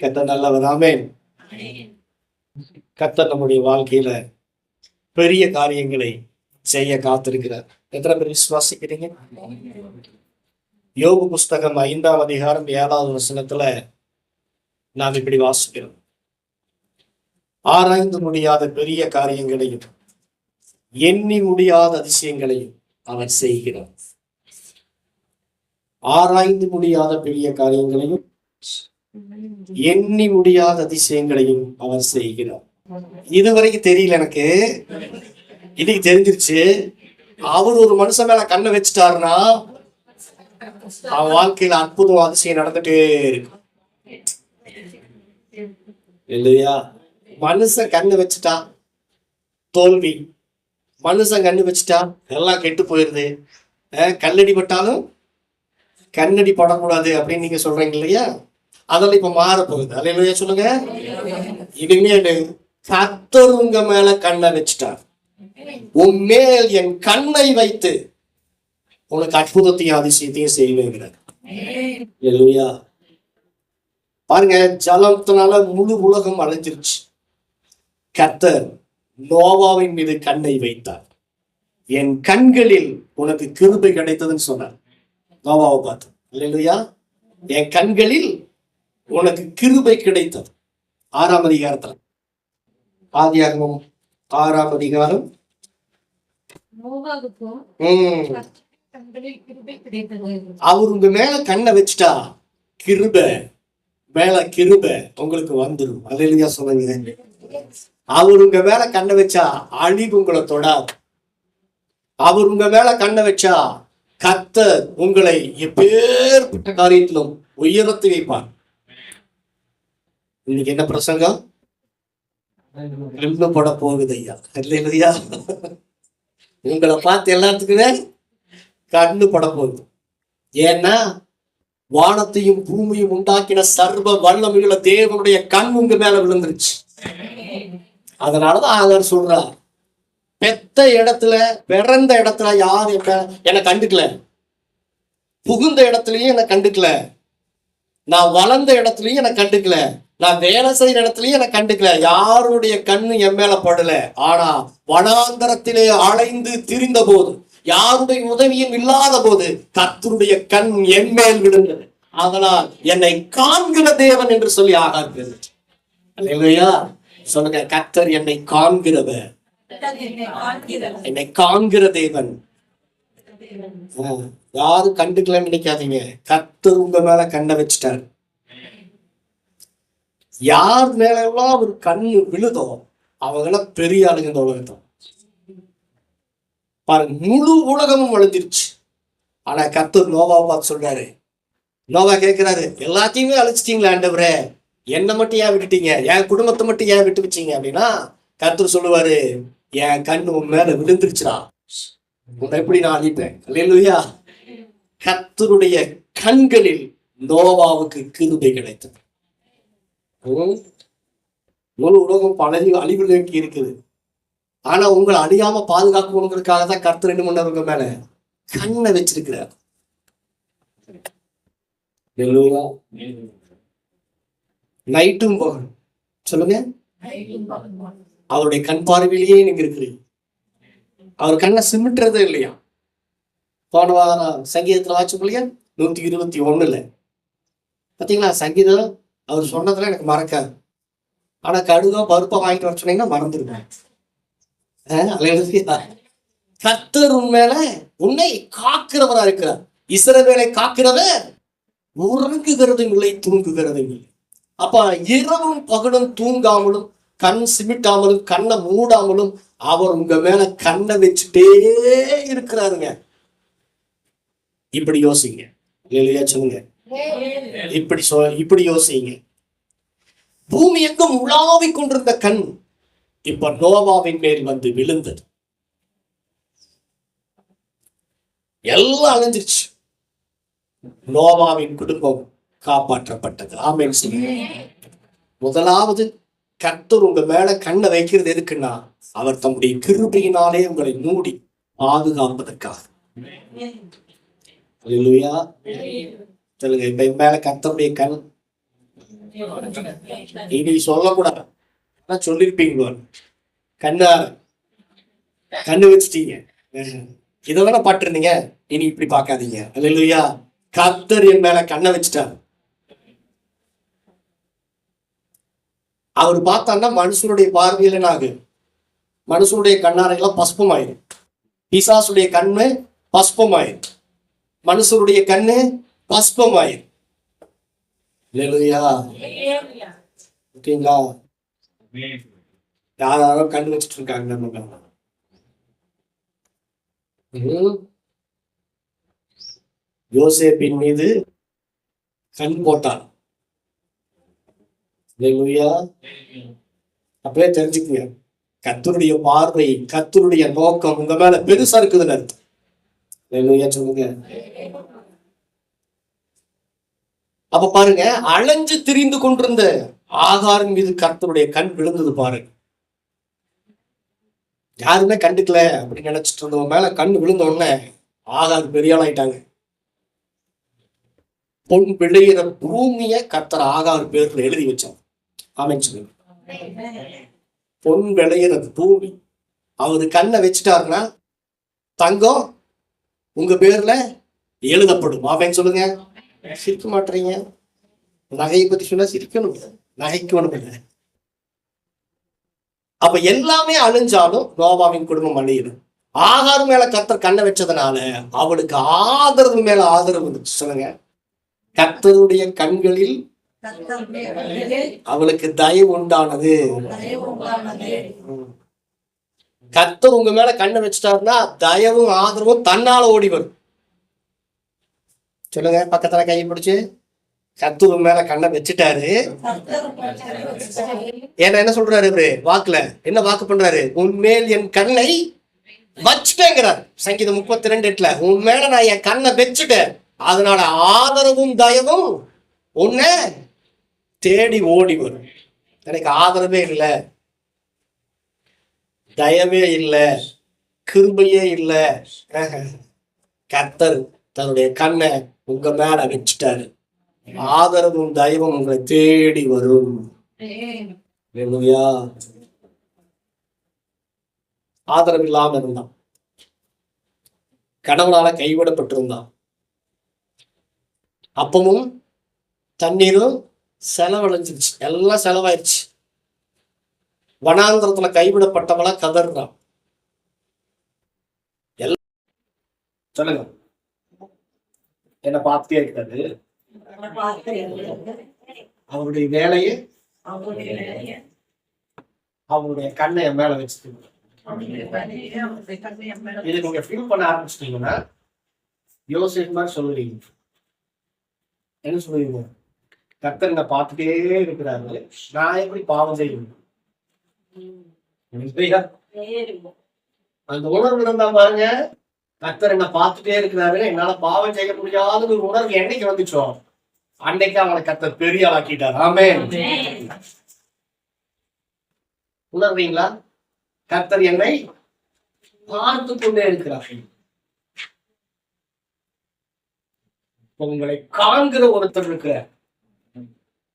கர்த்தர் நல்லவர். ஆமென். கர்த்தர் நம்முடைய வாழ்க்கையில பெரிய காரியங்களை செய்ய காத்திருக்கிறார். எத்தனை பேர் விசுவாசிக்கிறீங்க? யோபு புஸ்தகம் 5ஆம் அதிகாரம் 7வது வசனத்துல நாம் இப்படி வாசிக்கிறோம். ஆராய்ந்து முடியாத பெரிய காரியங்களையும் எண்ணி முடியாத அதிசயங்களையும் அவர் செய்கிறார். ஆராய்ந்து முடியாத பெரிய காரியங்களையும் எண்ணி முடியாத அதிசயங்களையும் அவர் செய்கிறார். இதுவரைக்கும் தெரியல எனக்கு, இன்னைக்கு தெரிஞ்சிருச்சு. அவர் ஒரு மனுஷன் மேல கண்ணை வச்சுட்டாருன்னா அவன் வாழ்க்கையில அற்புதம் அதிசயம் நடந்துட்டே இருக்கு இல்லையா? மனுஷன் கண்ணு வச்சுட்டா தோல்வி, மனுஷன் கண்ணு வச்சுட்டா எல்லாம் கெட்டு போயிருது. கல்லடி பட்டாலும் கண்ணடி படக்கூடாது அப்படின்னு நீங்க சொல்றீங்க இல்லையா? அதெல்லாம் இப்ப மாற போகுது. அல்லேலூயா சொல்லுங்க. இனிமேல் கர்த்தர் உங்க மேல கண்ணை வச்சுட்டார். உன் மேல் என் கண்ணை வைத்து உனக்கு அற்புதத்தையும் அதிசயத்தையும் செய்வேங்கிறார். அல்லேலூயா. பாருங்க, ஜலத்தினால முழு உலகம் அழிஞ்சிருச்சு. கர்த்தர் நோவாவின் மீது கண்ணை வைத்தார். என் கண்களில் உனக்கு கிருபை கிடைத்ததுன்னு சொன்னார் நோவாவை பார்த்து. அல்லேலூயா. என் கண்களில் உனக்கு கிருபை கிடைத்தது. 6ஆம் அதிகாரத்துல, ஆதியாகமம் 6ஆம் அதிகாரம். அவர் உங்க மேல கண்ணை வச்சுட்டா கிருபை மேல கிருபை உங்களுக்கு வந்துடும். அல்லேலூயா சொல்லுங்க. அவர் உங்க மேல கண்ணை வச்சா அழிவு உங்களை தொடாது. அவர் உங்க மேல கண்ணை வச்சா கர்த்தர் உங்களை எப்பேற்பட்ட காரியத்திலும் உயரத்தை வைப்பார். இன்னைக்கு என்ன பிரசங்கம்? எழுதப்பட போகுது ஐயா. இல்லையா? உங்களை பார்த்து எல்லாத்துக்குமே கண்ணு பட போகுது. ஏன்னா வானத்தையும் பூமியும் உண்டாக்கின சர்வ வல்லமையுள்ள தேவனுடைய கண் உங்க மேல விழுந்துருச்சு. அதனாலதான் ஆண்டவர் சொல்றார், பெத்த இடத்துல பிறந்த இடத்துல யார் என்னை கண்டுக்கல, புகுந்த இடத்துலயும் என்னை கண்டுக்கல, நான் வளர்ந்த இடத்துலயும் என்னை கண்டுக்கல, நான் வேலை செய்யற இடத்துலயும் என்னை கண்டுக்கல. யாருடைய கண்ணு என் மேல படல. ஆனா வனாந்தரத்திலே அலைந்து திரிந்த போது, யாருடைய உதவியும் இல்லாத போது கர்த்தருடைய கண் என் மேல் விழுந்தது. அதனால் என்னை காண்கிற தேவன் என்று சொல்லி ஆகார். இல்லையா? சொல்லுங்க, கர்த்தர் என்னை காண்கிறவர், என்னை காண்கிற தேவன். யாரும் கண்டுக்கலன்னு நினைக்காதீங்க. கர்த்தர் உங்க மேல கண்ணை வச்சுட்டார். யார் மேல எல்லாம் ஒரு கண்ணு விழுதோ அவங்களாம் பெரிய ஆளுங்க இந்த உலகத்தான். பாருங்க, முழு உலகமும் அழிஞ்சிருச்சு. ஆனா கர்த்தர் நோவாவை பார்த்து சொல்றாரு. நோவா கேட்கிறாரு, எல்லாத்தையுமே அழிச்சிட்டீங்களா ஆண்டவரே, என்னை மட்டும் ஏன் விட்டுட்டீங்க, என் குடும்பத்தை மட்டும் ஏன் விட்டு வச்சீங்க அப்படின்னா கர்த்தர் சொல்லுவாரு, என் கண்ணு உன் மேல விழுந்துருச்சுடா, உன்னை எப்படி நான் அழிப்பேன். அல்லேலூயா. கர்த்தருடைய கண்களில் நோவாவுக்கு கிருபை கிடைத்தது. முழு உலகம் பழகி அழிவு நோக்கி இருக்குது. ஆனா உங்களை அழியாம பாதுகாக்கணுங்கிறதுக்காக தான் கர்த்தர் 2 மணி நேரம் மேல கண்ணை வச்சிருக்கிறார். நைட்டும் போகணும். சொல்லுங்க, அவருடைய கண் பார்வையிலேயே நீங்க இருக்கிறீங்க. அவர் கண்ணை சிமிட்டுறதே இல்லையா? போன வாரம் சங்கீதத்துல வாட்சி இல்லையா? 121 பாத்தீங்களா? சங்கீதம் அவர் சொன்னதுல எனக்கு மறக்காது. ஆனா கடுகோ பருப்பை வாங்கிட்டு வர சொன்னீங்கன்னா மறந்துருவேன். கர்த்தர் உண்மையில உன்னை காக்கிறவரா இருக்கிறார். இஸ்ரவேலை காக்கிறவர் உறங்குகிறதும் இல்லை, தூங்குகிறதும் இல்லை. அப்ப இரவும் பகலும் தூங்காமலும் கண் சிமிட்டாமலும் கண்ணை மூடாமலும் அவர் உங்க மேல கண்ணை வச்சுட்டே இருக்கிறாருங்க. இப்படி யோசிங்க. இல்லையா? சொல்லுங்க, இப்படி யோசிங்க. பூமி எங்கும் உலாவிக் கொண்டிருந்த கண் இப்ப நோவாவின் மேல் வந்து விழுந்தது. எல்லாம் அழிஞ்சிருச்சு. நோவாவின் குடும்பம் காப்பாற்றப்பட்டது. ஆமென். முதலாவது கர்த்தர் உங்க மேல கண்ணை வைக்கிறது எதுக்குன்னா அவர் தம்முடைய கிருபையினாலே உங்களை மூடி பாதுகாப்பதற்காக. அல்லேலூயா. சொல்லுங்க, இப்ப மேல கர்த்தருடைய கண் இனி சொல்லக்கூடாது, சொல்லிருப்பீங்க. கண்ணார கண்ணு வச்சுட்டீங்க, இததானே பாட்டுருந்தீங்க, இனி இப்படி பார்க்காதீங்க. அல்லேலூயா. கர்த்தர் என் மேல கண்ணை வச்சுட்டார். அவர் பார்த்தான்னா மனுஷனுடைய பார்வையில நாகு, மனுஷனுடைய கண்ணாரையெல்லாம் பஸ்பமாயிரும். பிசாசுடைய கண்ணு பஸ்பமாயிரும், மனுஷருடைய கண்ணு பஸ்பமாயிரும். அல்லேலூயா. ஓகேங்களா? யாரும் கண்ணு வச்சுட்டு இருக்காங்க நம்ம. யோசேப்பின் மீது கண் போட்டார். அப்பவே தெரிஞ்சுக்குங்க, கர்த்தருடைய பார்வை, கர்த்தருடைய நோக்கம் உங்க மேல பெருசா இருக்குதுன்னு அர்த்தம். சொல்லுங்க. அப்ப பாருங்க, அலைஞ்சு திரிந்து கொண்டிருந்த ஆகாரின் மீது கர்த்தருடைய கண் விழுந்தது பாருங்க. யாருமே கண்டுக்கல அப்படின்னு நினைச்சிட்டு இருந்தவங்க மேல கண் விழுந்த உடனே ஆகார் பெரிய ஆள் ஆயிட்டாங்க. பொன் விளையிற பூமிய கர்த்தர் ஆகார் பேர்ல எழுதி வச்சான். அமைச்சு பொன் விளையிற பூமி அவரு கண்ணை வச்சுட்டாருன்னா தங்கம் உங்க பேர்ல எழுதப்படும். ஆமேன்னு சொல்லுங்க. சிரிக்க மாட்டீங்க. நகையை பத்தி சொன்னா சிரிக்கணும், நகைக்கணும் இல்லை. அப்ப எல்லாமே அழிஞ்சாலும் நோவாவின் குடும்பம் அழியணும். ஆகார் மேல கர்த்தர் கண்ணை வச்சதுனால அவளுக்கு ஆதரவு மேல ஆதரவு இருந்துச்சு. சொல்லுங்க. கர்த்தருடைய கண்களில் அவளுக்கு தயவு உண்டானது. கர்த்தர் உங்க மேல கண்ணை வச்சுட்டாருன்னா தயவும் ஆதரவும் தன்னால ஓடி வரும். சொல்லுங்க. பக்கத்துல கையை பிடிச்சு, கர்த்தர் மேல கண்ணை வச்சுட்டாரு. ஏன்னா என்ன சொல்றாரு இவரு வாக்குல, என்ன வாக்கு பண்றாரு? உன்மேல் என் கண்ணை வச்சுட்டேங்கிறார். சங்கீதம் 32:8 உன் மேல நான் என் கண்ணை வச்சுட்டேன், அதனால ஆதரவும் தயவும் உன்னை தேடி ஓடி வரும். எனக்கு ஆதரவே இல்லை, தயவே இல்லை, கிருபையே இல்லை. கர்த்தர் தன்னுடைய கண்ணை உங்க மேல வச்சுட்டாரு, ஆதரவும் தயவும் உங்களை தேடி வரும். ஆதரவு இல்லாம இருந்தான், கடவுளால கைவிடப்பட்டிருந்தான், அப்பமும் தண்ணீரும் செலவழிஞ்சிருச்சு, எல்லாம் செலவாயிருச்சு. வனாந்திரத்துல கைவிடப்பட்டவளா கதறான். சொல்லுங்க. என்ன பார்த்துட்டே இருக்காரு. அவருடைய வேலையை அவருடைய கண்ணை என் மேல வச்சுட்டு இது நீங்க ஃபீல் பண்ண ஆரம்பிச்சிட்டீங்கன்னா யோசிக்க மாதிரி சொல்லுவீங்க. என்ன சொல்லுவீங்க? கர்த்தர் என்ன பார்த்துட்டே இருக்கிறாரு, நான் எப்படி பாவம் செய்யணும்? அந்த உணர்வு இருந்தா பாருங்க, கர்த்தர் என்ன பார்த்துட்டே இருக்கிறாரு, என்னால பாவம் செய்ய முடியாத ஒரு உணர்வு என்னைக்கு வந்துச்சோ அன்னைக்கு அவனை கர்த்தர் பெரிய ஆளாக்கிட்டார். ஆமென். உணர்றீங்களா? கர்த்தர் என்னை பார்த்து கொண்டே இருக்கிறார். உங்களை காண்கிற ஒருத்தர் இருக்கிற,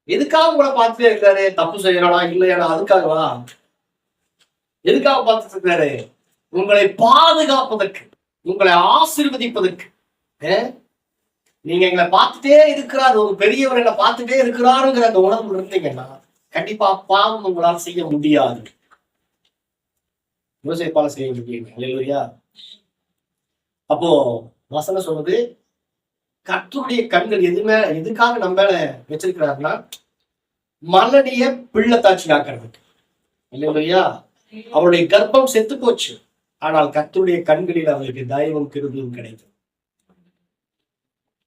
எதுக்காக உங்களை பார்த்துட்டே இருக்காரு? தப்பு செய்யறா இல்லையா? அதுக்காகவா? எதுக்காக பார்த்துட்டு இருக்காரு? உங்களை பாதுகாப்பதற்கு, உங்களை ஆசீர்வதிப்பதற்கு. நீங்க எங்களை பார்த்துட்டே இருக்கிறார், ஒரு பெரியவர் என்னை பார்த்துட்டே இருக்கிறாருங்கிற அந்த உணர்வு இருந்தீங்கன்னா கண்டிப்பா பாவம் உங்களால் செய்ய முடியாது. யோசிப்பால செய்ய முடியும். இல்லையா? அப்போ வசனம் சொல்றது, கர்த்தருடைய கண்கள் எதுக்காக நம்ம மேல வச்சிருக்கிறாருன்னா மலடிய பிள்ளைத்தாட்சி காக்கிறதுக்கு. இல்லையா? அவருடைய கர்ப்பம் செத்து போச்சு, ஆனால் கர்த்தருடைய கண்களில் அவருக்கு தயவும் கிருபையும் கிடைக்கும்.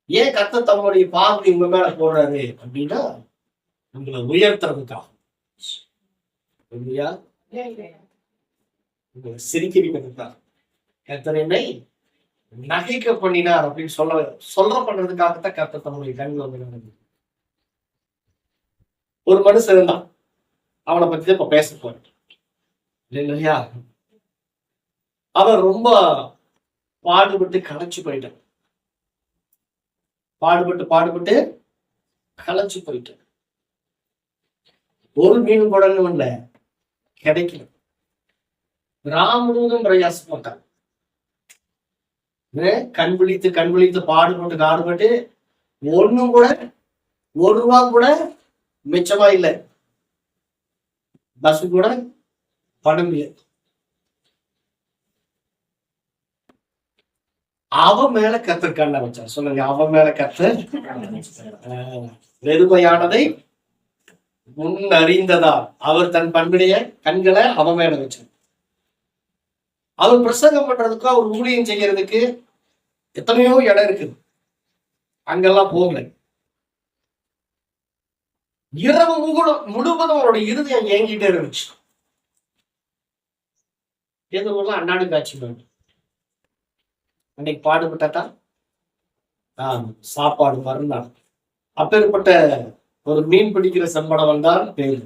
ஏன் கர்த்தர் தம்முடைய பார்வை உங்க மேல போடுறாரு அப்படின்னா உங்களை உயர்த்துறதுக்காக. இல்லையா? உங்களை சிரிக்க வைக்கிறதுக்காக. கர்த்தர் என்னை நகைக்க பண்ணினார் அப்படின்னு சொல்ற பண்றதுக்காகத்தான் கர்த்தர் தம்முடைய கண்கள் வந்து. ஒரு மனுஷன் இருந்தான், அவனை பத்தி இப்ப பேச போறேன். இல்லையா? அவன் ரொம்ப பாடுபட்டு களைச்சு போயிட்டான். பாடுபட்டு களைச்சு போயிட்டான். ஒரு மீன் கூட இல்லை, கிடைக்கல. கிராம முழுவதும் பிரயாசப்பட்டான். கண் விழித்து பாடுபட்டு ஒண்ணும் கூட, ₹1 கூட மிச்சமா இல்லை. பஸ் கூட பணம் இல்லை. அவன் மேல கர்த்தர் கண்ணை வச்சார். சொல்லுங்க, அவன் மேல கர்த்தர் வெறுமையானதை முன் அறிந்ததா அவர் தன் பண்புடைய கண்களை அவன் மேல வச்சார். அவர் பிரசங்கம் பண்றதுக்கும் அவர் ஊழியம் செய்யறதுக்கு எத்தனையோ இடம் இருக்குது, அங்கெல்லாம் போகல. இரவு முழுவதும் அவருடைய இருதயம் ஏங்கிட்டே இருந்துச்சு. எதுவும் அன்னாடு காட்சி அன்னைக்கு பாடுபட்டாதான் சாப்பாடு மறுநாள். அப்பேற்பட்ட ஒரு மீன் பிடிக்கிற சம்பளம் வந்தால் பேரு.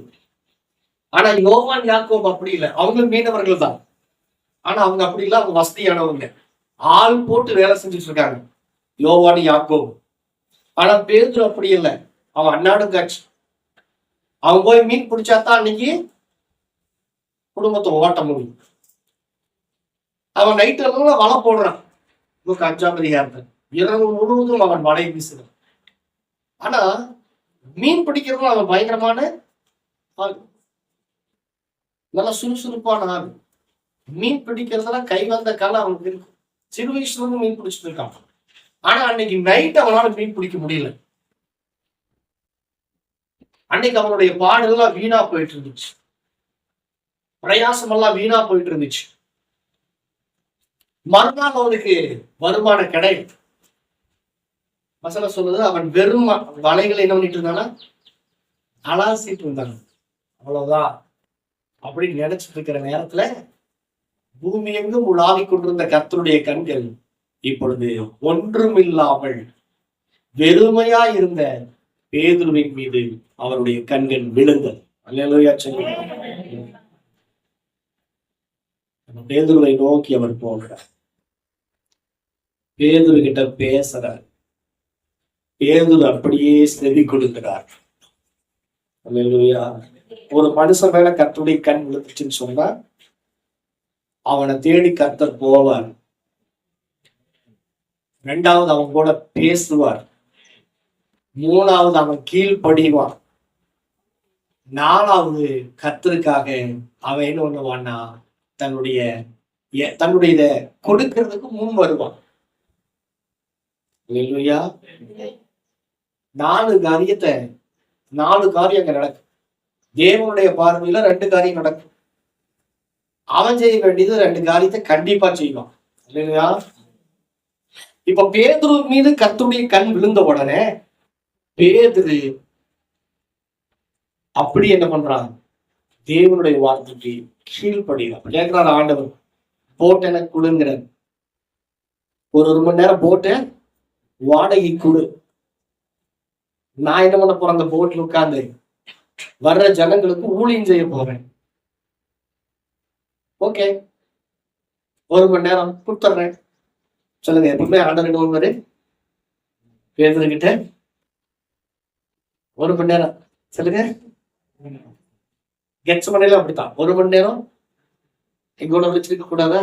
ஆனா யோவான் யாக்கோப் அப்படி இல்லை. அவங்களும் மீனவர்கள் தான். ஆனா அவங்க அப்படி இல்லை, அவங்க வசதியானவங்க. ஆள் போட்டு வேலை செஞ்சுட்டு இருக்காங்க யோவான் யாக்கோப். ஆனா பேதுரு அப்படி இல்லை, அவன் அன்னாடும் காட்சி. அவன் போய் மீன் பிடிச்சாதான் அன்னைக்கு குடும்பத்தை ஓட்ட முடியும். அவன் நைட்டு எல்லாம் வலை போடுறான். 5ஆம் அதிகாரத்தில் இரவு முழுவதும் அவன் வலை வீசுகிறான். ஆனா மீன் பிடிக்கிறது அவன் பயங்கரமான ஆள், நல்லா சுறுசுறுப்பான ஆள். மீன் பிடிக்கிறதுல கை வந்த காலம் அவனுக்கு இருக்கும். சிறு வயசுல இருந்து மீன் பிடிச்சிட்டு இருக்கான். ஆனா அன்னைக்கு நைட் அவனால மீன் பிடிக்க முடியல. அன்னைக்கு அவனுடைய பாடெல்லாம் வீணா போயிட்டு இருந்துச்சு, பிரயாசம் எல்லாம் வீணா போயிட்டு இருந்துச்சு. மறுநாள் அவனுக்கு வருமானம் கிடையாது. வசனம் சொல்லுது, அவன் வெறும் வலைகளை என்ன பண்ணிட்டு இருந்தானா, அலாசிட்டு இருந்தாங்க. அவ்வளவுதான் அப்படின்னு நினைச்சிட்டு இருக்கிற நேரத்துல பூமி எங்கும் உலாவிக் கொண்டிருந்த கர்த்தருடைய கண்கள் இப்பொழுது ஒன்றுமில்லாமல் வெறுமையா இருந்த பேதுருவின் மீது அவருடைய கண்கள் விழுந்தது. அல்லேலூயா சொல்லுங்க. பேதுருவை நோக்கி அவர் போகிறார். பேதுரு கிட்ட பேசுறார். பேதுரு அப்படியே செவி கொடுக்கிறார். அல்லேலூயா. ஒரு மனுஷன் மேல கர்த்தருடைய கண் விழுந்துச்சுன்னு சொன்னா அவனை தேடி கர்த்தர் போவார். 2வது அவன் கூட பேசுவார். 3வது அவன் கீழ்ப்படிவான். 4வது கர்த்தருக்காக அவன் என்ன பண்ணுவான்னா தன்னுடைய இதை கொடுக்கிறதுக்கு முன் வருவான். 4 காரியம் அங்க நடக்கும். தேவனுடைய பார்வையில 2 காரியம் நடக்கும். அவன் செய்ய வேண்டியது 2 காரியத்தை கண்டிப்பா செய்வான். இல்லையா? இப்ப பேதுரு மீது கர்த்தருடைய கண் விழுந்த உடனே பேதுரு அப்படி என்ன பண்றான், தேவனுடைய வார்த்தைக்கு கீழ்படுகிறான். கேட்கிறார் ஆண்டவர், போட் எனக்கு கொடுங்கிறார். ஒரு மணி நேரம் போட்டு வாடகை கொடு. நான் என்ன பண்ண போறேன், அந்த போட்ல உட்கார்ந்து வர்ற ஜனங்களுக்கு ஊழியம் செய்ய போறேன். ஓகே, 1 மணி நேரம் கொடுத்துட்றேன். சொல்லுங்க, எப்பவுமே ஆண்டவர் என்ன பண்ணுவாரு, பேதுருகிட்ட 1 மணி நேரம். சொல்லுங்க, கெத்செமனேல அப்படித்தான். 1 மணி நேரம் எங்கூட வச்சிருக்க கூடாதா?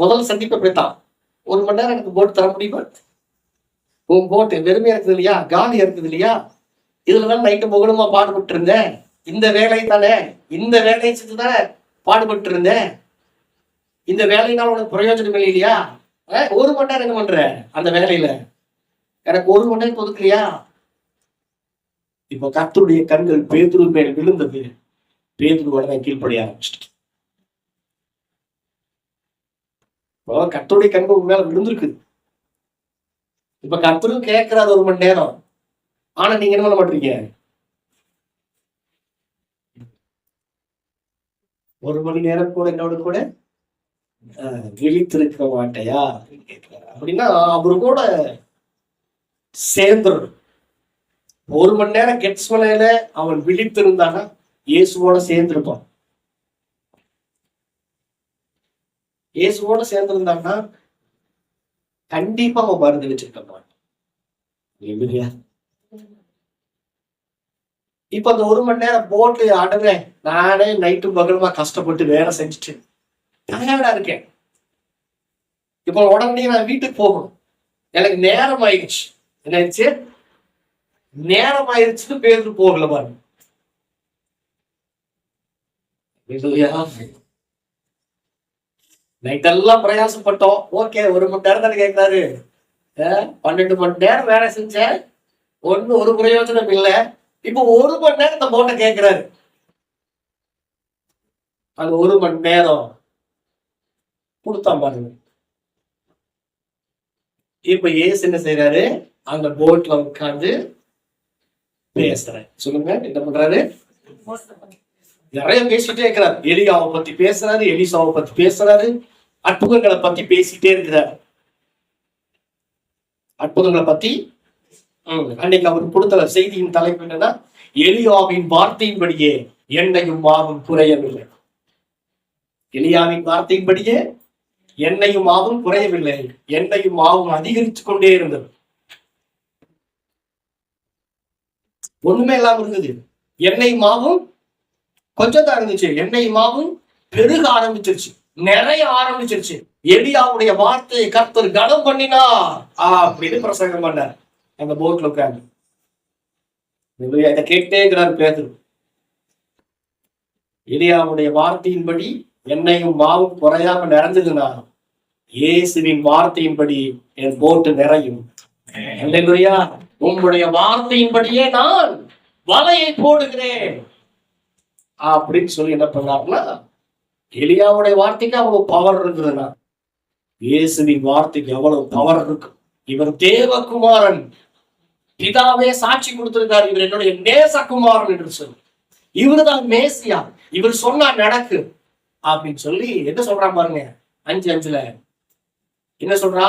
முதல் சந்திப்பு அப்படித்தான். 1 மணி நேரம் எனக்கு போட்டு தர முடியுமா? உன் போட்டு வெறுமையா இருக்குது இல்லையா, காலியா இருக்குது இல்லையா, இதுலதான் நைட்டு முகணுமா பாடுபட்டு இருந்தேன். இந்த வேலை தானே, இந்த வேலையை செஞ்சுதானே பாடுபட்டு இருந்தேன். இந்த வேலையினால உனக்கு பிரயோஜனம் இல்லையா? 1 மணி நேரம் என்ன பண்ற அந்த வேலையில, எனக்கு 1 மணி நேரம் ஒதுக்கலையா? இப்ப கர்த்தருடைய கண்கள் பேதுரு மேல் விழுந்தது. பேதுரு உடனே கீழ்ப்படிய ஆரம்பிச்சிட்டு, இப்போ கர்த்தருடைய கண்கள் உங்க மேல விழுந்திருக்குது. இப்ப கர்த்தரும் கேட்கிறாரு 1 மணி நேரம். ஆனா நீங்க என்ன பண்ண மாட்டீங்க, 1 மணி நேரம் கூட என்னோட கூட விழித்திருக்க மாட்டையா அப்படின்னா அவரு கூட சேர்ந்து 1 மணி நேரம் கெத்செமனேல அவன் விழித்திருந்தானா இயேசுவோட சேர்ந்திருப்பான். இயேசுவோட சேர்ந்திருந்தான்னா கண்டிப்பா அவன் மருந்து வச்சிருக்க மாட்டான். இப்ப அந்த 1 மணி நேரம் போட்டு ஆடுவேன், நானே நைட்டும் பகலுமா கஷ்டப்பட்டு வேலை செஞ்சுட்டு டயர்டா இருக்கேன். இப்போ உடனே நான் வீட்டுக்கு போகணும், எனக்கு நேரம் ஆயிடுச்சு. என்ன ஆயிடுச்சு? நேரம் ஆயிடுச்சுன்னு பேருக்கு போகல பாருங்க. நைட் எல்லாம் பிரயாசப்பட்டோம். ஓகே, 1 மணி நேரம் தானே கேட்கிறாரு. 12 மணி நேரம் வேலை செஞ்சேன், ஒரு பிரயோஜனம் இல்லை. இப்போ 1 மணி நேரம் இந்த போட்ட கேட்கிறாரு. அது 1 மணி நேரம் கொடுத்தா பாருங்க. இப்ப ஏசு என்ன செய்யறாரு? அந்த போட்ல உட்கார்ந்து பேசுறேன். சொல்லுங்க, என்ன பண்றாரு? நிறைய பேசிட்டே இருக்கிறார். எலியாவை பத்தி பேசுறாரு, எலிசாவை பத்தி பேசுறாரு, அற்புதங்களை பத்தி பேசிட்டே இருக்கிறார். அற்புதங்களை பத்தி அன்னைக்கு அவர் கொடுத்த செய்தியின் தலைப்பு என்னன்னா, எலியாவின் வார்த்தையின்படியே எண்ணெயும் மாவும் குறையவில்லை. எலியாவின் வார்த்தையின்படியே எண்ணெயும் மாவும் குறையவில்லை, எண்ணெயும் மாவும் அதிகரித்து கொண்டே இருந்தது. ஒண்ணுமே இல்லாம இருந்தது. எண்ணெய் மாவும் கொஞ்சம் தான் இருந்துச்சு, எண்ணெய் மாவும் பெருக ஆரம்பிச்சிருச்சு, நிறைய ஆரம்பிச்சிருச்சு. எலியாவுடைய வார்த்தையை கர்த்தர் கனம் பண்ணினார் அப்படின்னு பிரசங்கம் பண்ணார் அந்த போட்ல உட்கார்ந்து. இதை கேட்டே இருக்கிறார் பேதுரு. எலியாவுடைய வார்த்தையின்படி எண்ணெயும் மாவும் குறையாம நிறைஞ்சதுன்னா, இயேசுவின் வார்த்தையின்படி என் போட்டு நிறையும். அல்லேலூயா. உங்களுடைய வார்த்தையின்படியே நான் வலையை போடுகிறேன் அப்படின்னு சொல்லி என்ன பண்ணாருன்னா, எலியாவுடைய வார்த்தைக்கு அவ்வளவு பவர் இருக்குதுன்னா, இயேசுவின் வார்த்தைக்கு எவ்வளவு பவர் இருக்கு. இவர் தேவகுமாரன், பிதாவே சாட்சி கொடுத்திருக்காரு, இவர் என்னுடைய நேசகுமாரன் என்று சொல்லி, இவருதான் மேசியா, இவர் சொன்னா நடக்கு அப்படின்னு சொல்லி என்ன சொல்றான் பாருங்க. 5:5 என்ன சொல்றா?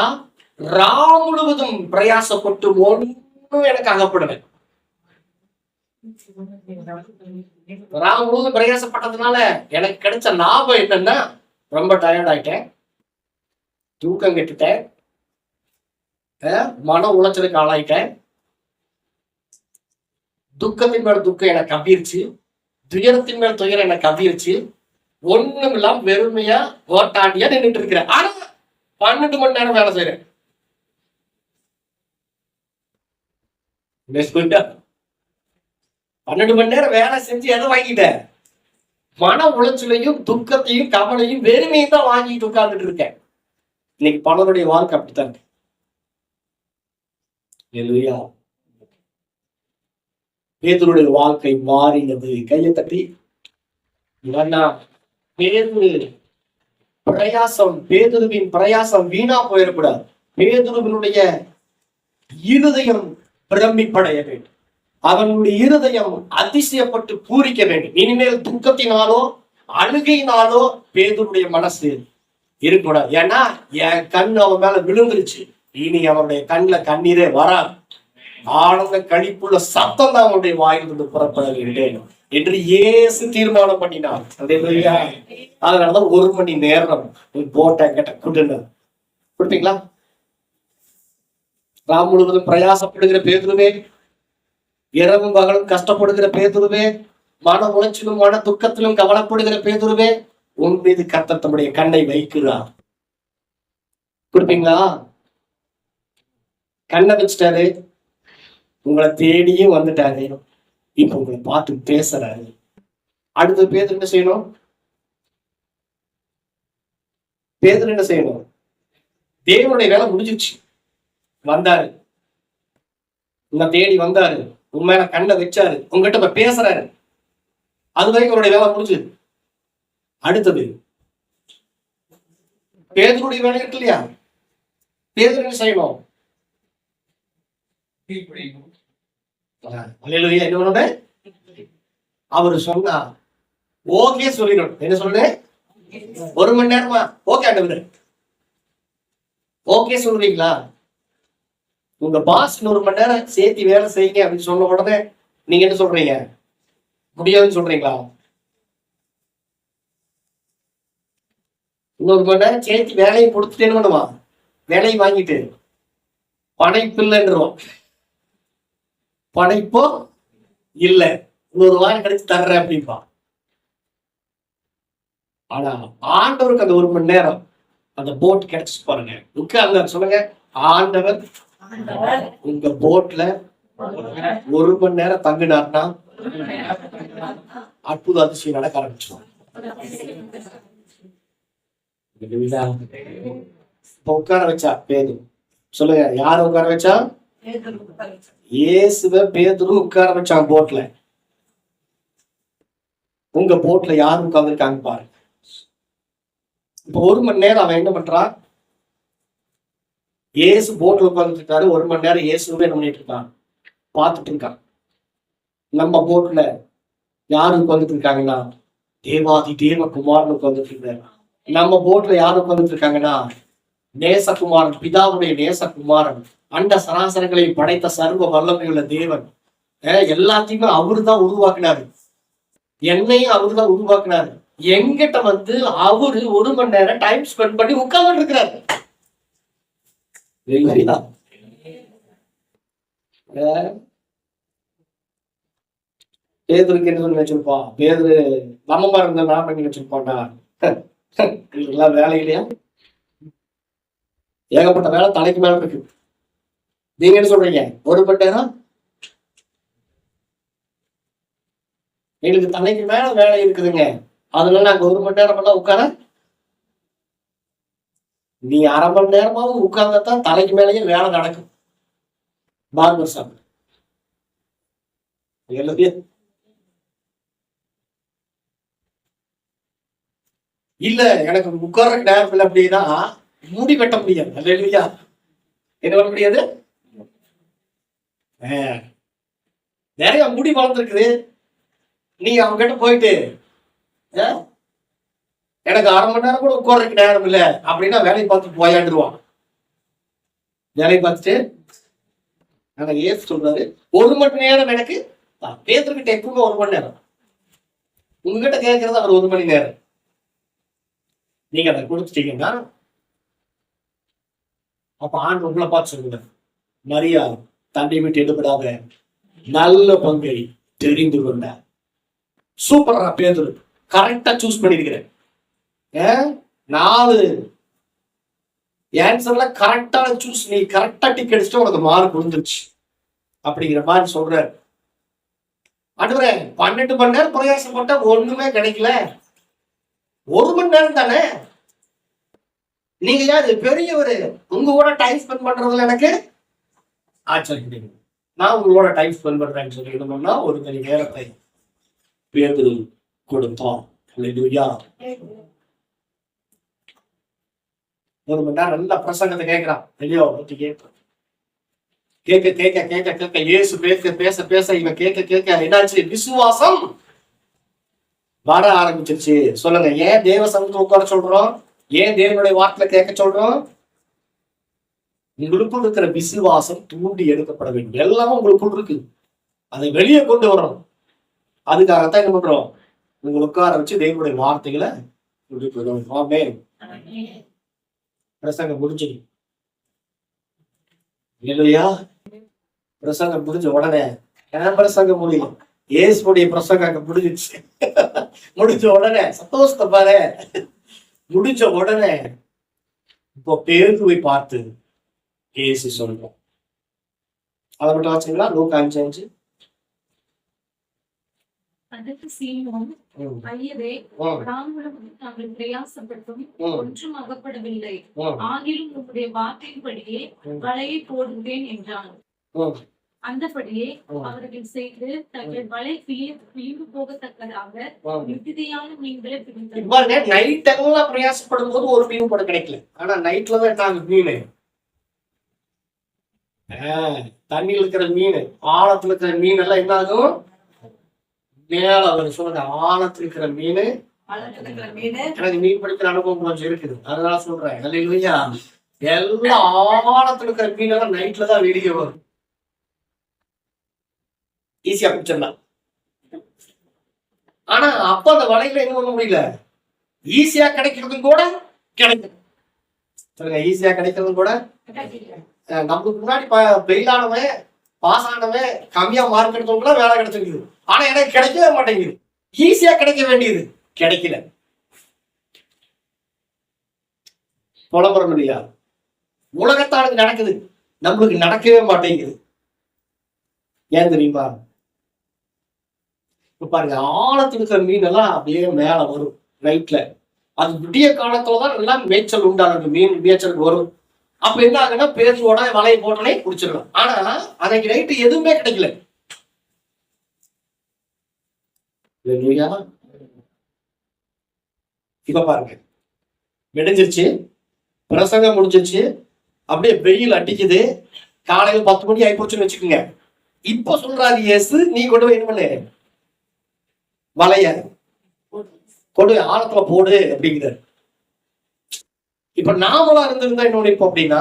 ராம் முழுவதும் பிரயாசப்பட்டு ஒன்னும் எனக்கு அகப்படலை. ராம் முழுவதும் பிரயாசப்பட்டதுனால எனக்கு கிடைச்ச லாபம் என்னன்னா, ரொம்ப டயர்ட் ஆயிட்டேன், தூக்கம் கெட்டுட்டேன், மன உளைச்சலுக்கு ஆளாயிட்டேன், துக்கத்தின் மேல துக்கம் எனக்கு கவ்விருச்சு, துயரத்தின் மேல் துயரம் எனக்கு கவ்விருச்சு, ஒண்ணும் இல்லாம வெறுமையா ஓட்டாண்டியா நின்றுட்டு இருக்கிறேன். ஆனா 12 மணி நேரம் வேலை செய்யறேன். 12 மணி நேரம் வேலை செஞ்சு எதை வாங்கிட்டேன்? மன உளைச்சலையும் துக்கத்தையும் கவலையும் வெறுமையும் தான் வாங்கிட்டு உட்கார்ந்துட்டு இருக்கேன். இன்னைக்கு பலருடைய வாழ்க்கை அப்படித்தான் இருக்கு. அல்லேலூயா. பேதுருடைய வாழ்க்கை மாறினது. கையை தட்டி பேதுருவின் பிரயாசம் வீணா போயிடக்கூடாது. பேதுருவினுடைய இருதயம் பிரமிப்படைய வேண்டும், அவனுடைய இருதயம் அதிசயப்பட்டு பூரிக்க வேண்டும். இனிமேல் துக்கத்தினாலோ அழுகையினாலோ பேதுருடைய மனசு இருக்கக்கூடாது. ஏன்னா என் கண் அவன் மேல விழுந்துருச்சு, இனி அவனுடைய கண்ணுல கண்ணீரே வராது, ஆனந்த கழிப்புள்ள சத்தம் தான் அவனுடைய வாயிலிருந்து புறப்பட வேண்டும் என்று இயேசு தீர்மானம் பண்ணினார். அதனாலதான் 1 மணி நேரம் போட்ட கிட்ட கொடுப்பீங்களா? ராம் முழுவதும் பிரயாசப்படுகிற பேதுருவே, இரவும் பகலும் கஷ்டப்படுகிற பேதுருவே, மன உளைச்சலும் மன துக்கத்திலும் கவலைப்படுகிற பேதுருவே, உன் மீது கர்த்தர் தம்முடைய கண்ணை வைக்கிறார். கொடுப்பீங்களா? கண்ணை வச்சுட்டாரு, உங்களை தேடியும் வந்துட்டாரு, இப்ப உங்களை பார்த்து பேசுறாரு. அடுத்த பேதுரு என்ன செய்யணும்? பேதுரு என்ன செய்யணும்? தேவனுடைய வேலை முடிஞ்சிருச்சு, வந்தாரு, உங்களை தேடி வந்தாரு, உண்மையில கண்ணை வச்சாரு, உங்ககிட்ட இப்ப பேசுறாரு, அது வரைக்கும் அவருடைய வேலை முடிஞ்சது. அடுத்தது பேதுருடைய வேலை இருக்கு இல்லையா? பேதுரு என்ன செய்யணும்? அவரு சொன்னா ஓகே சொல்லிடணும். என்ன சொல்றேன்? 1 மணி நேரமா? ஓகே ஆண்டவரே, ஓகே சொல்றீங்களா? உங்க பாஸ் 1 மணி நேரம் சேர்த்து வேலை செய்யுங்க அப்படின்னு சொன்ன உடனே நீங்க என்ன சொல்றீங்க? முடியாதுன்னு சொல்றீங்களா? 1 மணி நேரம் சேர்த்து வேலையை கொடுத்துட்டு என்ன பண்ணுவா? வேலையை வாங்கிட்டு படைப்பு இல்லைன்றோம். படைப்போ இல்லை, ஒரு வாரம் கழிச்சு தர்றேன் அப்படின்பா. ஆனா ஆண்டவருக்கு அந்த 1 மணி நேரம் அந்த போட் கிடைச்சு பாருங்க. உட்கார்ந்து சொல்லுங்க, ஆண்டவர் உங்க போட்ல 1 மணி நேரம் தங்கினார்னா அற்புத அதிசயம் நடக்க ஆரம்பிச்சிடும். உட்கார வச்சா பேதுரு, சொல்லுங்க யார உட்கார வச்சா? இயேசுவை பேதுரு உட்கார வச்சான் போட்ல. உங்க போட்ல யாரும் உட்கார்ந்துருக்காங்க பாருங்க. இப்ப 1 மணி நேரம் அவன் என்ன பண்றான்? இயேசு போட்ல உட்கார்ந்துட்டு இருக்காரு. 1 மணி நேரம் இயேசுவே என்ன பண்ணிட்டு இருக்கான்? பார்த்துட்டு இருக்கான். நம்ம போட்ல யாரு உட்கார்ந்துட்டு இருக்காங்கன்னா தேவாதி தேவகுமாரன் உட்கார்ந்துட்டு இருக்காரு. நம்ம போட்ல யாரு உட்கார்ந்துட்டு இருக்காங்கன்னா நேசகுமாரன், பிதாவுடைய நேசகுமாரன், அண்ட சராசரங்களை படைத்த சர்வ வல்லமையுள்ள தேவன். எல்லாத்தையுமே அவரு தான் உருவாக்குனாரு. என்னையும் அவரு தான் உருவாக்குனாரு. எங்கிட்ட வந்து அவரு 1 மணி நேரம் டைம் ஸ்பெண்ட் பண்ணி உட்கார்ந்து இருக்கிறாரு. பேதுருக்கு என்ன சொல்லி வச்சிருப்பான்? பேதுரு நம்ம இருந்த நான் பண்ணி வச்சிருப்பான்டா. எல்லாம் வேலை இல்லையா? ஏகப்பட்ட வேலை தலைக்கு மேல இருக்கு. நீங்க என்ன சொல்றீங்க? 1 மணி நேரம் எங்களுக்கு தலைக்கு மேல வேலை இருக்குதுங்க, அதனால நாங்க 1 மணி நேரம் எல்லாம் உட்கார. நீ 1/2 மணி நேரமாவது உட்கார்ந்தான் தலைக்கு மேலேயே வேலை நடக்கும். பார்பர் ஷாப் இல்ல, எனக்கு உட்கார நேரம் இல்லை அப்படின்னா முடி வெட்ட முடியாது. இல்லையா? என்ன பண்ண முடியாது? நிறைய முடி வளர்ந்துருக்குது. நீங்க அவங்க கிட்ட போயிட்டு எனக்கு 1/2 மணி நேரம் கூட உட்கார்றதுக்கு நேரம் இல்லை அப்படின்னா வேலையை பார்த்துட்டு போயாண்டுருவான். வேலையை பார்த்துட்டு நாங்க ஏசு சொல்றாரு 1 மணி நேரம் எனக்கு. பேதுருக்கிட்ட எப்பவுமே 1 மணி நேரம். உங்ககிட்ட கேட்கறது அவர் 1 மணி நேரம். நீங்க அதை கொடுத்துட்டீங்கன்னா அப்ப ஆண்டு உங்களை பார்த்து சொல்லுங்க, மரியா தன்னை விட்டு எடுபடாத நல்ல பங்கை தெரிந்து கொண்ட. சூப்பரா பேதுரு கரெக்டா சூஸ் பண்ணிருக்கிறேன். 4 ஆன்சர்ல கரெக்டா சூஸ், நீ கரெக்டா டிக் அடிச்சுட்டு உனக்கு மார்க் விழுந்துருச்சு அப்படிங்கிற மாதிரி சொல்ற. அடுவரே 12 மணி நேரம் பிரயாசப்பட்ட ஒண்ணுமே கிடைக்கல, 1 மணி நேரம் தானே. நீங்க யாரு பெரியவரு, உங்க கூட டைம் ஸ்பெண்ட் பண்றதுல எனக்கு ஆச்சரியம். நான் உங்களோட டைம் ஸ்பெண்ட் பண்றேன்னு சொல்லிடணும்னா 1 மணி நேரத்தை பேதுரு கொடுத்தோம். 1 மணி நேரம் நல்ல பிரசங்கத்தை கேட்கிறான். இல்லையோ கேட்க கேட்க கேட்க கேட்க இயேசு பேச பேச பேச இவன் கேட்க கேட்க என்னாச்சு? விசுவாசம் வர ஆரம்பிச்சிருச்சு. சொல்லுங்க, ஏன் தேவ சமூகத்தை உட்கார சொல்றோம்? ஏன் தேவனுடைய வார்த்தையில கேட்க சொல்றோம்? உங்களுக்குள் இருக்கிற விசுவாசம் தூண்டி எடுக்கப்பட வேண்டும். எல்லாமே உங்களுக்குள் இருக்கு, அதை வெளியே கொண்டு வரணும். அதுக்காகத்தான் என்ன பண்றோம்? உங்களை உட்கார வச்சு தேவனுடைய வார்த்தைகளை பிரசங்கம் முடிஞ்சிடு இல்லையா? பிரசங்கம் முடிஞ்ச உடனே என் பிரசங்கம் முடியும், ஏசுடைய பிரசங்கம் அங்க முடிஞ்சிச்சு. முடிஞ்ச உடனே சந்தோஷத்தை பாரு. முடிஞ்ச உடனே இப்போ பேதுருவை பார்த்து ஏசு சொல்றோம். அதை மட்டும் வாசிங்களா? லூக்கா 5:5. அதற்கு சீமோன், ஐயரே, நாங்களும் நாங்கள் பிரயாசப்பட்டும் ஒன்றும் அகப்படவில்லை, ஆகிலும் உங்களுடைய வார்த்தையின்படியே வலையை போடுகிறேன் என்றான். அந்தபடியே அவர்கள் செய்து தங்கள் வலை வீழ்ந்து போகத்தக்கதாக மிகுதியான மீன்களை பிடித்தார்கள். நைட் எல்லாம் பிரயாசப்படும் போது ஒரு மீன் கூட கிடைக்கல. ஆனா நைட்லதான் மீன், தண்ணியில் இருக்கிற மீன், ஆழத்துல இருக்கிற மீன் எல்லாம் என்ன ஆகும்? மேல அவர் சொல்ற ஆழத்துல இருக்கிற மீன். எனக்கு மீன் பிடிக்கிற அனுபவம் கொஞ்சம் இருக்குது, அதனால சொல்றேன். இல்லையா? எல்லாம் ஆழத்துல இருக்கிற மீன் எல்லாம் நைட்லதான் வெளியே வரும். ஈஸியா பிடிச்சிடலாம். ஆனா அப்ப அந்த வலையில என்ன பண்ண முடியல, ஈஸியா கிடைக்கிறதும் கூட கிடைக்கும். சொல்லுங்க, ஈஸியா கிடைக்கிறதும் கூட. நமக்கு முன்னாடி வெயிலானவன் பாஸ் ஆனவன் கம்மியா மார்க் எடுத்தவங்க வேலை கிடைச்சிருக்குது. ஆனா எனக்கு கிடைக்கவே மாட்டேங்குது. ஈஸியா கிடைக்க வேண்டியது கிடைக்கல. புலம்புறம் இல்லையா? உலகத்தானுக்கு நடக்குது, நம்மளுக்கு நடக்கவே மாட்டேங்குது. ஏன் தெரியுமா? இப்ப பாருங்க, ஆழத்துல இருக்கிற மீன் எல்லாம் அப்படியே மேல வரும் நைட்ல. அது விடிய காலத்துலதான் எல்லாம் மேய்ச்சல் உண்டானது, மீன் மேய்ச்சலுக்கு வரும். அப்ப என்ன ஆகுன்னா பேருவோட வலையை போட்டோடனே குடிச்சிடலாம். ஆனா அன்னைக்கு நைட்டு எதுவுமே கிடைக்கல. இப்ப பாருங்க, விடைஞ்சிருச்சு, பிரசங்கம் முடிஞ்சிருச்சு, அப்படியே வெயில் அடிக்குது, காலையில 10 மணி ஆயிப்போச்சுன்னு வச்சுக்கோங்க. இப்ப சொல்றாரு இயேசு, நீ கொண்டு போய் என்ன பண்ணு, வலைய கொண்டு போய் ஆழத்துல போடு அப்படிங்கிறார். இப்ப நாமளா இருந்திருந்தா என்ன நினைப்போம் அப்படின்னா,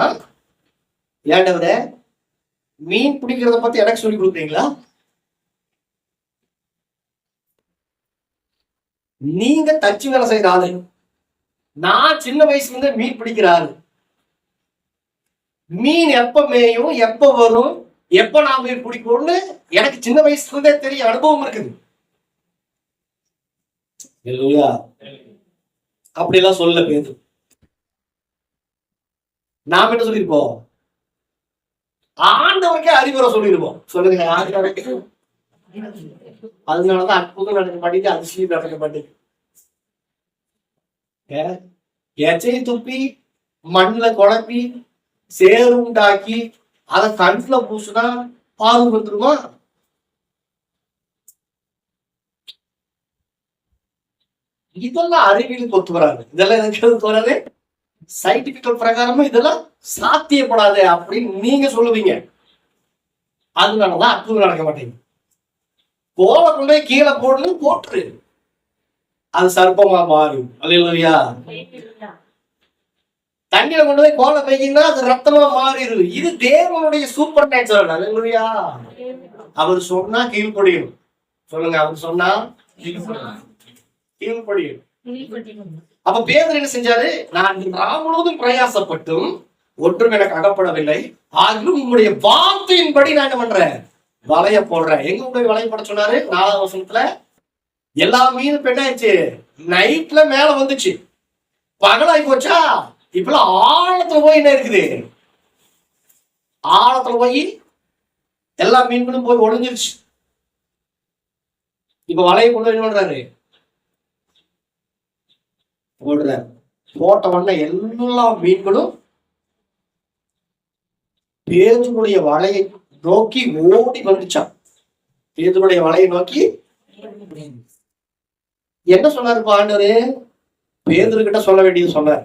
ஏண்டவர மீன் பிடிக்கிறத பத்தி எனக்கு சொல்லி கொடுக்குறீங்களா? நீங்க தச்சு வேலை செய்யற ஆளு, நான் சின்ன வயசுல இருந்து மீன் பிடிக்கிற ஆளு. மீன் எப்ப மேயும், எப்ப வரும், எப்ப நான் மீன் பிடிக்கும்னு எனக்கு சின்ன வயசுல இருந்தே தெரிய அனுபவம் இருக்குது. அப்படி எல்லாம் சொல்ல பேரு. நாம என்ன சொல்லிருப்போம்? ஆண்டவருக்கே அறிவுரை சொல்லிருப்போம். சொல்லுங்க, அதனாலதான் அற்புதம் நடக்க மாட்டேங்குது, அதிசயம் நடக்க மாட்டேங்குது. எச்சை துப்பி மண்ணுல குழப்பி சேறு உண்டாக்கி அதை கண்ணுல பூசுனா பால் வந்துருமா? இதெல்லாம் அறிவியலுக்கு ஒத்து வராது. இதெல்லாம் எனக்கு வராது, சயின்டிபிக்கல் பிரகாரமா இதெல்லாம் சாத்தியப்படாது அப்படின்னு நீங்க சொல்லுவீங்க. அதனாலதான் அற்புதம் நடக்க மாட்டேங்குது. கோலை கொண்டே கீழே போடணும், போட்டுரு, அது சர்ப்பமா மாறும். அல்லேலூயா. தண்ணியில கொண்டு போய் கோலை வைக்கினா அது ரத்தமா மாறிடுது. இது தேவனுடைய சூப்பர் நேச்சுரல். அல்லேலூயா. அவர் சொன்னா கீழ்படியும். சொல்லுங்க, அவர் சொன்னா கீழ்படியும். அப்ப பேதுரு என்ன செஞ்சாரு? நான் ராம் முழுவதும் பிரயாசப்பட்டும் ஒன்றும் எனக்கு அகப்படவில்லை, ஆகிலும் உங்களுடைய வார்த்தையின்படி நான் என்ன பண்றேன், வலைய போடுறேன். எங்க போய் வலைய போட சொன்னாரு? 4ஆவது வசனத்துல எல்லா மீனும் பெண்ணாயிடுச்சு, நைட்ல மேல வந்துச்சு, பகலாய் போச்சா. இப்பெல்லாம் ஆழத்துல போய் என்ன இருக்குது, ஆழத்துல போய் எல்லா மீன்களும் போய் ஒளிஞ்சிருச்சு. இப்ப வலையை கொண்டு என்ன பண்றாரு, போடுறாரு. போட்ட உடனே எல்லா மீன்களும் பேதுருடைய வலையை நோக்கி ஓடி வந்துச்சான். பேதுருடைய வலையை நோக்கி என்ன சொன்னாரு ஆண்டவரு? பேதுரு கிட்ட சொல்ல வேண்டியது சொன்னார்,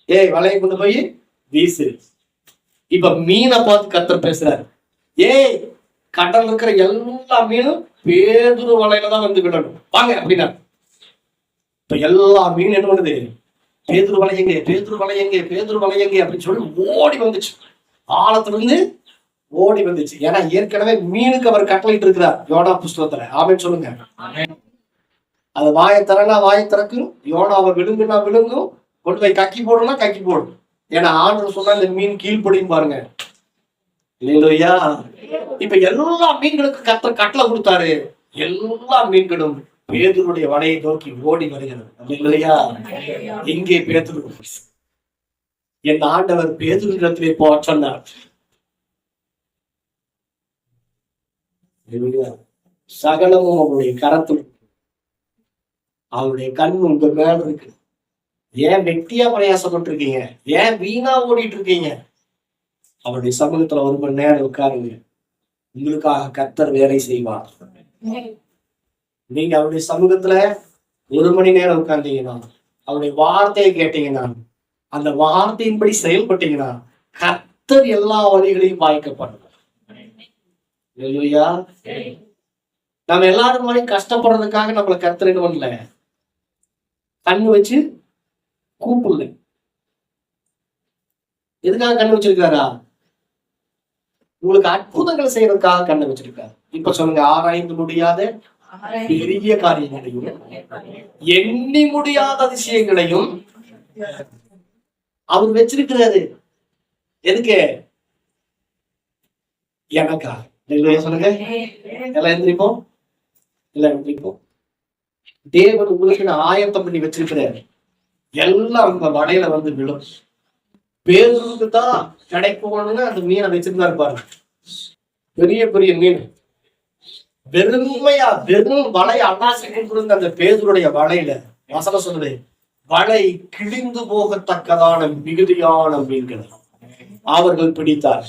ஏய் வலையை கொண்டு போய் வீசு. இப்ப மீனை பார்த்து கர்த்தர் பேசுறாரு, ஏய் கடல் இருக்கிற எல்லா மீனும் பேதுரு வலையில தான் வந்து விடணும், வாங்க அப்படின்னா. இப்ப எல்லா மீன் என்ன பண்ணுது, பேதுரு வலை எங்க, பேதுரு வலை எங்க, பேதுரு வலை எங்க அப்படின்னு சொல்லி ஓடி வந்துச்சு. ஆழத்துல இருந்து ஓடி வந்துச்சு. ஏன்னா ஏற்கனவே மீனுக்கு அவர் கட்டளையிட்டு இருக்கிறார் யோனா புஸ்தகத்துல. ஆமென் சொல்லுங்க. அது வாயை திறனா வாயை திறக்கும், யோனாவை விழுங்குனா விழுங்கும், கொண்டு போய் கக்கி போடுனா கக்கி போடும். ஏன்னா ஆண்டவர் சொன்னா இந்த மீன் கீழ்படியும் பாருங்க. இல்லையா? இப்ப எல்லா மீன்களுக்கு கர்த்தர் கட்டளை கொடுத்தாரு, எல்லா மீன்களும் பேதுருடைய வலையை நோக்கி ஓடி வருகிறது. இல்லையா? எங்கே பேதுரு? என் ஆண்டவர் பேதுருவிடத்திலே போ சொன்னார். சகலமும் அவருடைய கரத்தில், அவருடைய கண் உங்க மேல இருக்கு. ஏன் வெட்டியா பிரயாசப்பட்டிருக்கீங்க? ஏன் வீணா ஓடிட்டு இருக்கீங்க? அவருடைய சமூகத்துல 1 மணி நேரம் உட்காருங்க, உங்களுக்காக கர்த்தர் வேலை செய்வார். நீங்க அவருடைய சமூகத்துல 1 மணி நேரம் உட்கார்ந்தீங்கன்னா, அவருடைய வார்த்தையை கேட்டீங்கன்னா, அந்த வார்த்தையின்படி செயல்பட்டீங்கன்னா, கர்த்தர் எல்லா வழிகளையும் பாய்க்கப்படுவார். நம்ம எல்லாரும் மாதிரி கஷ்டப்படுறதுக்காக நம்மள கர்த்தர் என்ன பண்ணல, கண்ணு வச்சு கூப்பிடல. எதுக்காக கண்ணு வச்சிருக்காரா? உங்களுக்கு அற்புதங்களை செய்யறதுக்காக கண்ணை வச்சிருக்காரு. இப்ப சொல்லுங்க, ஆராய்ந்து முடியாத பெரிய காரியங்களையும் எண்ணி முடியாத அதிசயங்களையும் அவர் வச்சிருக்கிறாரு. எதுக்கு? எனக்காக. சொல்லுங்க. எல்லாம் எந்திரிப்போம். எல்லாம் எந்திரிப்போம். தேவன் உங்களுக்கு ஆயத்தம் பண்ணி வச்சிருக்கிறாரு. எல்லாம் உங்க வலையில வந்து விழும். பேருக்கு தான் கிடைக்கணும்னு அந்த மீனை வச்சிருந்தா இருப்பாரு. பெரிய பெரிய மீன் வெறுமையா வெறும் வலை அண்ணாசி கொண்டிருந்த அந்த பேதுருடைய வலையில வசனம் சொல்லுது, வலை கிழிந்து போகத்தக்கதான மிகுதியான மீன்கள் அவர்கள் பிடித்தார்.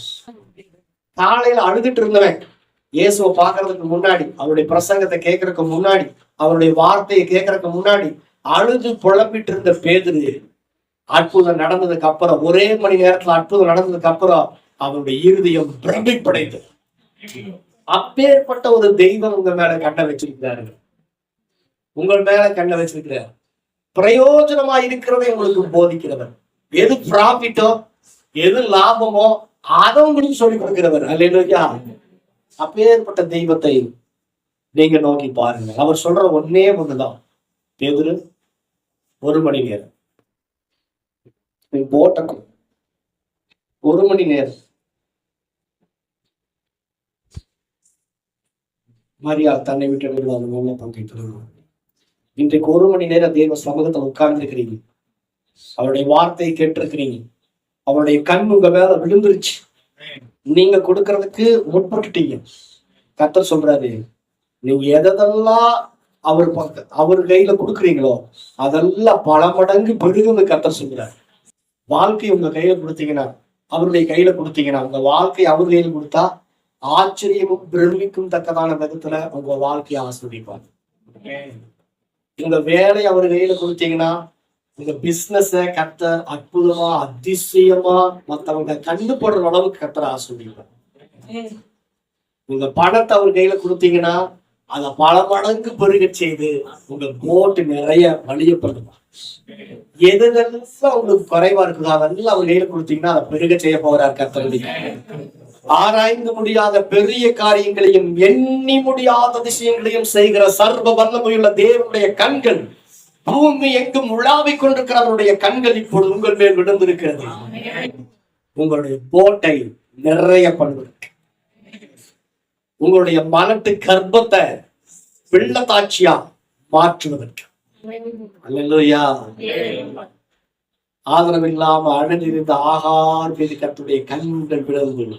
காலையில அழுதுட்டு இருந்தவன் இயேசுவை பாக்குறதுக்கு முன்னாடி, அவருடைய பிரசங்கத்தை கேட்கறதுக்கு முன்னாடி, அவருடைய வார்த்தையை கேட்கறதுக்கு முன்னாடி அழுது புலம்பிட்டு இருந்த பேதுரு அற்புதம் நடந்ததுக்கு அப்புறம், ஒரே மணி நேரத்துல அற்புதம் நடந்ததுக்கு அப்புறம் அவருடைய இருதயம் பிரமிப்படைந்தது. அப்பேற்பட்ட ஒரு தெய்வம் உங்க மேல கண்ணை வச்சிருக்கிறாரு. உங்கள் மேல கண்ணை வச்சிருக்கிறார். பிரயோஜனமா இருக்கிறதை உங்களுக்கு போதிக்கிறவர். எது ப்ராஃபிட்டோ எது லாபமோ அதை உங்களுக்கு சொல்லிக் கொடுக்கிறவர். அல்லேலூயா. அப்பேற்பட்ட தெய்வத்தை நீங்க நோக்கி பாருங்க. அவர் சொல்ற ஒன்னே ஒண்ணுதான், பேதுரு 1 மணி நேரம் போட்டக்கும் 1 மணி நேரம். மரியாள் தன்னை விட்டு விடுவாங்க பங்கேற்று. இன்றைக்கு 1 மணி நேரம் தேவ சமூகத்தில் உட்கார்ந்து இருக்கிறீங்க. அவருடைய வார்த்தையை கேட்டிருக்கிறீங்க. அவருடைய கண் உங்க மேல விழுந்துருச்சு. நீங்க கொடுக்கறதுக்கு முற்பட்டுட்டீங்க. கர்த்தர் சொல்றாரு, நீங்க எதெல்லாம் அவர் கையில கொடுக்குறீங்களோ அதெல்லாம் பல மடங்கு பெருகுன்னு கர்த்தர் சொல்றாரு. வாழ்க்கை உங்க கையில கொடுத்தீங்கன்னா, அவருடைய கையில கொடுத்தீங்கன்னா, உங்க வாழ்க்கை அவர் கையில கொடுத்தா ஆச்சரியமும் பிரமிக்கும் தக்கதான விதத்துல உங்க வாழ்க்கையை ஆஸ்வதிப்பார். உங்க வேலையை அவர் கையில கொடுத்தீங்கன்னா, உங்க பிசினஸ கர்த்தர் அற்புதமா அதிசயமா மத்தவங்க கண்டுபடுற அளவுக்கு கர்த்தர் ஆஸ்வதிப்பார். உங்க பணத்தை அவர் கையில கொடுத்தீங்கன்னா அதை பல மடங்கு பெருக செய்து உங்க போட்டு நிறைய வழியப்படுமா. எதுலாம் உங்களுக்கு குறைவா இருக்குதோ அதெல்லாம் அவர் கையில கொடுத்தீங்கன்னா அதை பெருக செய்ய போகிறார் கர்த்தர். ஆராய்ந்து முடியாத பெரிய காரியங்களையும் எண்ணி முடியாத விஷயங்களையும் செய்கிற சர்வ வல்லமையுள்ள தேவனுடைய கண்கள் பூமி எங்கும் உலாவிக் கொண்டிருக்கிற அவருடைய கண்கள் இப்பொழுது உங்கள் மேல் விழுந்திருக்கிறது. உங்களுடைய போட்டை நிறைய பண்ணுவதற்கு, உங்களுடைய மனத்து கர்ப்பத்தை வெள்ளத்தாட்சியா மாற்றுவதற்கு. அல்லேலூயா. ஆதரவில்லாம அழகிருந்த ஆகார் மீது கர்த்தருடைய கண்கள் விழுந்து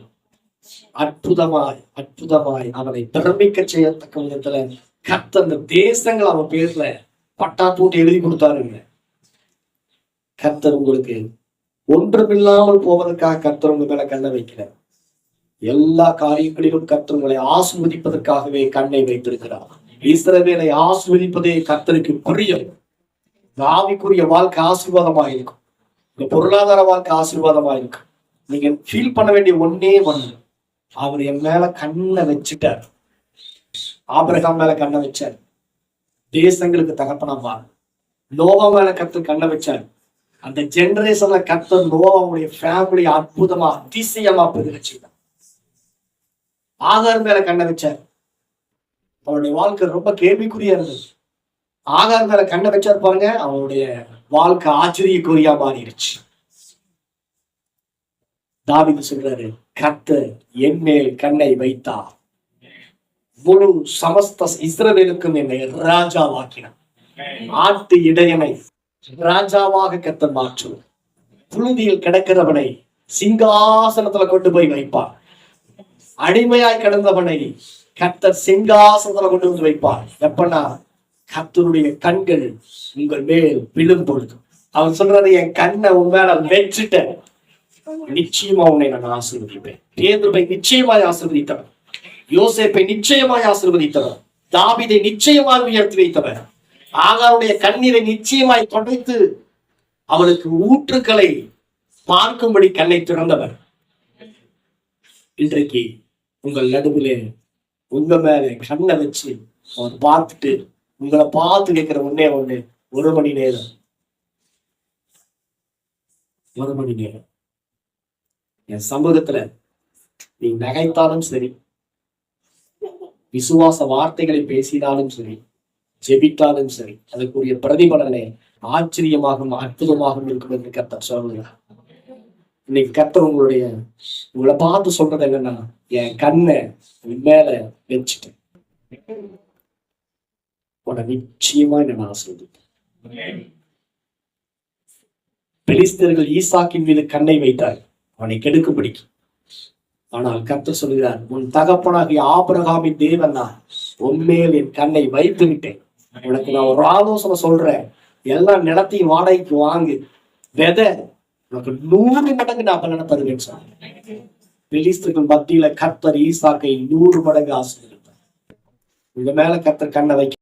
அற்புதமாய் அற்புதமாய் அவனை பிரமிக்க செய்யத்தக்க விதத்துல கர்த்தர் அந்த தேசங்கள் அவன் பேர்ல பட்டா போட்டு எழுதி கொடுத்தாருங்க. கர்த்தர் உங்களுக்கு ஒன்றுமில்லாமல் போவதற்காக கர்த்தர் உங்க மேல கண்ணை வைக்கிறார். எல்லா காரியங்களிலும் கர்த்தர் உங்களை ஆசீர்வதிப்பதற்காகவே கண்ணை வைத்திருக்கிறார். இஸ்ரவேலை ஆசீர்வதிப்பதே கர்த்தருக்கு பிரியம். ஆவிக்குரிய வாழ்க்கை ஆசீர்வாதமாக இருக்கும். இந்த பொருளாதார வாழ்க்கை ஆசீர்வாதமாக இருக்கும். நீங்க ஃபீல் பண்ண வேண்டிய ஒன்னே ஒண்ணு, அவர் என் மேல கண்ணை வச்சுட்டார். ஆபிரகாம் மேல கண்ணை வச்சார், தேசங்களுக்கு தகப்பனமா. நோவா மேல கர்த்தர் கண்ணை வச்சார். அந்த ஜெனரேஷன்ல கர்த்தர் நோவாவுடைய ஃபேமிலி அற்புதமா அதிசயமா பெருக செய்தார். ஆகார் மேல கண்ணை வச்சார். அவருடைய வாழ்க்கை ரொம்ப கேள்விக்குறியா இருந்தது. ஆகார் மேல கண்ணை வச்சார் பாருங்க, அவருடைய வாழ்க்கை ஆச்சரியக்குறியா மாறிடுச்சு. தாவீது சொல்றாரு, கர்த்தர் என் மேல் கண்ணை வைத்தார், முழு சமஸ்த இஸ்ரவேலுக்கும் என்னை ராஜாவாக்கினார். ஆட்டு இடையனை ராஜாவாக கர்த்தர் மாற்றுவார். புழுதியில் கிடக்கிறவனை சிங்காசனத்துல கொண்டு போய் வைப்பார். அடிமையாய் கிடந்தவனை கர்த்தர் சிங்காசனத்துல கொண்டு வந்து வைப்பார். எப்பன்னா கர்த்தருடைய கண்கள் உங்கள் மேல் விழும் பொழுது. அவர் சொல்றாரு, என் கண்ணை உன் மேல வச்சுட்டேன், நிச்சயமா உன்னை நான் ஆசீர்வதிப்பேன். பேதுருவை நிச்சயமாய் ஆசீர்வதித்தவர், யோசேப்பை நிச்சயமாய் ஆசீர்வதித்தவர், தாவீதை நிச்சயமாக உயர்த்தி வைத்தவர், ஆகாருடைய கண்ணீரை நிச்சயமாய் தொடைத்து அவளுக்கு ஊற்றுக்களை பார்க்கும்படி கண்ணை திறந்தவர். இன்றைக்கு உங்கள் நடுவிலே உங்க மேல கண்ணை வச்சு அவர் பார்த்துட்டு உங்களை பார்த்து கேட்கிற ஒன்னே ஒண்ணு, 1 மணி நேரம் 1 மணி நேரம் என் சமூகத்துல நீ நகைத்தாலும் சரி, விசுவாச வார்த்தைகளை பேசினாலும் சரி, ஜெபித்தாலும் சரி, அதுக்குரிய பிரதிபலனை ஆச்சரியமாகவும் அற்புதமாகவும் இருக்கும் என்று கர்த்தர் சொல்லுகிறார். இன்னைக்கு கர்த்தர் உங்களை பார்த்து சொல்றது என்னன்னா, என் கண்ணை உன் மேல வச்சுட்டேன், உன்னை நிச்சயமா நான் ஆசீர்வதிப்பேன். பெலிஸ்தர்கள் ஈசாக்கின் மீது கண்ணை வைத்தார், அவனை கெடுக்கும்படிக்கு. ஆனால் கர்த்தர் சொல்கிறார், உன் தகப்பனாகிய ஆபிரகாமின் தேவன் நான் உன்மேல் என் கண்ணை வைத்து விட்டேன். உனக்கு நான் ஒரு ஆலோசனை சொல்றேன், எல்லா நிலத்தையும் வாடகைக்கு வாங்கு, விதை, உனக்கு 100 மடங்கு நான் பலனை தருவேன் சொன்னேன். பெலிஸ்தர்கள் மத்தியில கர்த்தர் ஈசாக்கை 100 மடங்கு ஆசீர்வதித்தார். உங்க மேல கர்த்தர் கண்ணை வைக்க